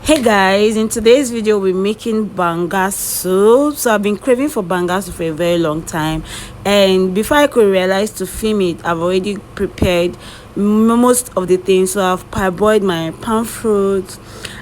Hey guys, in today's video we're making banga soup. So I've been craving for banga soup for a very long time, and before I could realize to film it, I've already prepared most of the things. So I've parboiled my palm fruit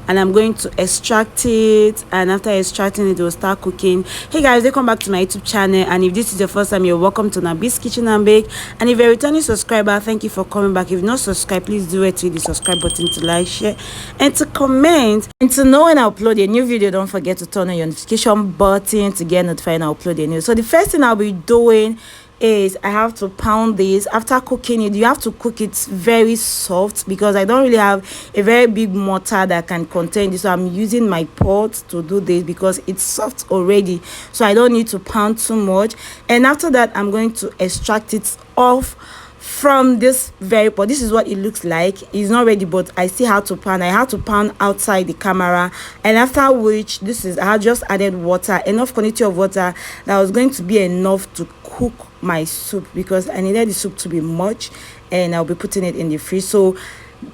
and I'm going to extract it, and after extracting it, we'll start cooking. Hey guys, welcome back to my YouTube channel, and if this is your first time, you're welcome to Nabi's Kitchen and Bake. And if you're a returning subscriber, thank you for coming back. If you're not subscribed, please do it, to hit the subscribe button, to like, share, and to comment. And to know when I upload a new video, don't forget to turn on your notification button to get notified when I upload a new. So the first thing I'll be doing is I have to pound this. After cooking it, you have to cook it very soft, because I don't really have a very big mortar that can contain this, so I'm using my pot to do this because it's soft already, so I don't need to pound too much. And after that, I'm going to extract it off from this very pot. This is what it looks like. It's not ready, but I still have to pound. I had to pound outside the camera, and after which, I had just added water, enough quantity of water that was going to be enough to cook my soup, because I needed the soup to be much, and I'll be putting it in the fridge. So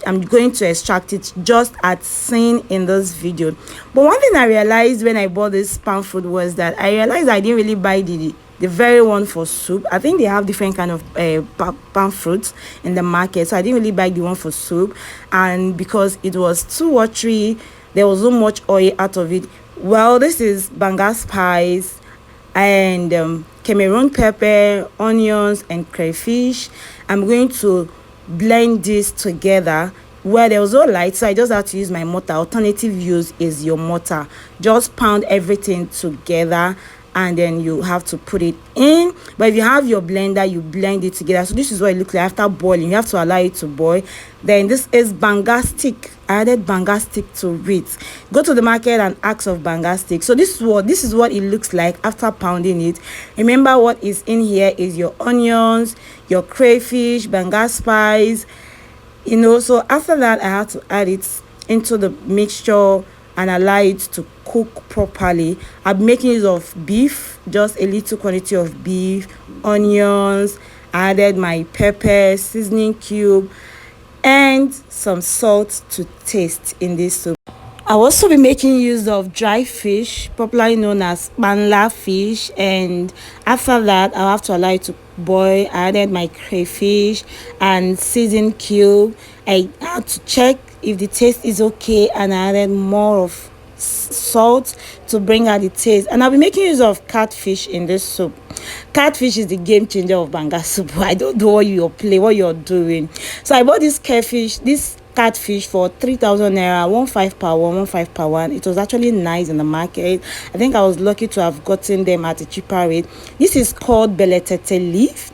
I'm going to extract it just as seen in this video. But one thing I realized when I bought this palm fruit was that I realized I didn't really buy the very one for soup. I think they have different kind of palm fruits in the market, so I didn't really buy the one for soup. And because it was too watery, there was so much oil out of it. Well, this is banga spice and Cameroon pepper, onions, and crayfish. I'm going to blend this together. Well, there was no light, so I just have to use my mortar. Alternative use is your mortar. Just pound everything together, and then you have to put it in. But if you have your blender, you blend it together. So this is what it looks like after boiling. You have to allow it to boil. Then this is banga stick. I added banga stick to it. Go to the market and ask of banga stick. So this is what it looks like after pounding it. Remember, what is in here is your onions, your crayfish, banga spice, so after that, I have to add it into the mixture and allow it to cook properly. I'm making use of beef, just a little quantity of beef, onions, added my pepper, seasoning cube, and some salt to taste in this soup. I'll also be making use of dry fish, popularly known as Banga fish, and after that, I'll have to allow it to boil. I added my crayfish and seasoning cube. I had to check if the taste is okay, and I added more of salt to bring out the taste. And I'll be making use of catfish in this soup. Catfish is the game changer of banga soup. I don't know what you're doing. So I bought this catfish for 3,000 naira, 1.5 per one, 1.5 per one. It was actually nice in the market. I think I was lucky to have gotten them at a cheaper rate. This is called Beletete leaf.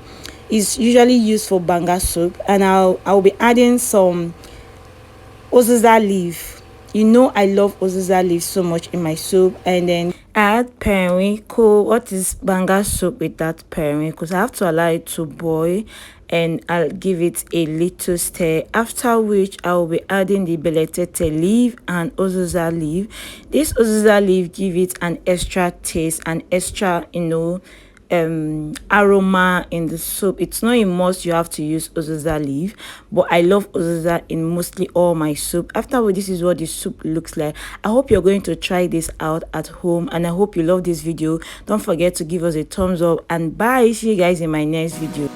It's usually used for banga soup, and I'll be adding some Uziza leaf. I love Uziza leaf so much in my soup. And then add periwinkle. What is banga soup without periwinkle? So I have to allow it to boil, and I'll give it a little stir, after which I will be adding the Beletete leaf and Uziza leaf. This Uziza leaf give it an extra taste, an extra aroma in the soup. It's not a must you have to use Uziza leaf, but I love Uziza in mostly all my soup. Afterward, this is what the soup looks like. I hope you're going to try this out at home, and I hope you love this video. Don't forget to give us a thumbs up, and bye. See you guys in my next video.